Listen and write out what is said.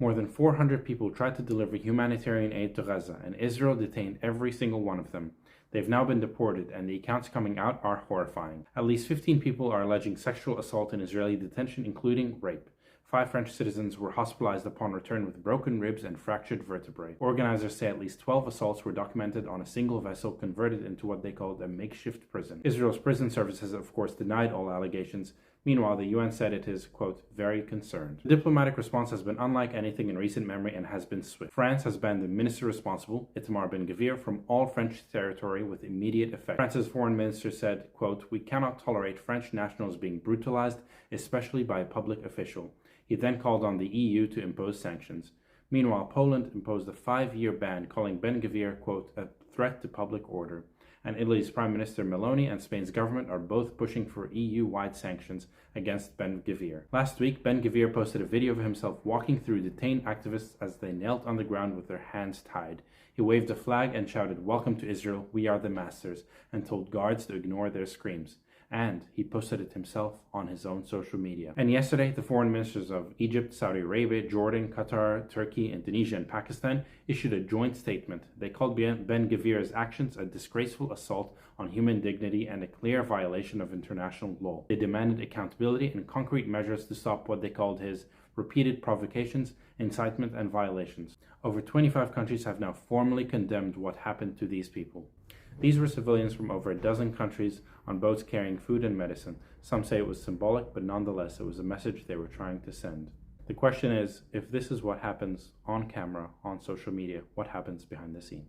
More than 400 people tried to deliver humanitarian aid to Gaza, and Israel detained every single one of them. They've now been deported, and the accounts coming out are horrifying. At least 15 people are alleging sexual assault in Israeli detention, including rape. 5 French citizens were hospitalized upon return with broken ribs and fractured vertebrae. Organizers say at least 12 assaults were documented on a single vessel converted into what they called a makeshift prison. Israel's prison service has, of course, denied all allegations. Meanwhile, the UN said it is, quote, very concerned. The diplomatic response has been unlike anything in recent memory and has been swift. France has banned the minister responsible, Itamar Ben-Gvir, from all French territory with immediate effect. France's foreign minister said, quote, we cannot tolerate French nationals being brutalized, especially by a public official. He then called on the EU to impose sanctions. Meanwhile, Poland imposed a 5-year ban, calling Ben-Gvir, quote, a threat to public order. And Italy's Prime Minister Meloni and Spain's government are both pushing for EU-wide sanctions against Ben-Gvir. Last week, Ben-Gvir posted a video of himself walking through detained activists as they knelt on the ground with their hands tied. He waved a flag and shouted, welcome to Israel, we are the masters, and told guards to ignore their screams. And he posted it himself on his own social media. And yesterday, the foreign ministers of Egypt, Saudi Arabia, Jordan, Qatar, Turkey, Indonesia, and Pakistan issued a joint statement. They called Ben-Gvir's actions a disgraceful assault on human dignity and a clear violation of international law. They demanded accountability and concrete measures to stop what they called his repeated provocations, incitement, and violations. Over 25 countries have now formally condemned what happened to these people. These were civilians from over a dozen countries on boats carrying food and medicine. Some say it was symbolic, but nonetheless, it was a message they were trying to send. The question is, if this is what happens on camera, on social media, what happens behind the scenes?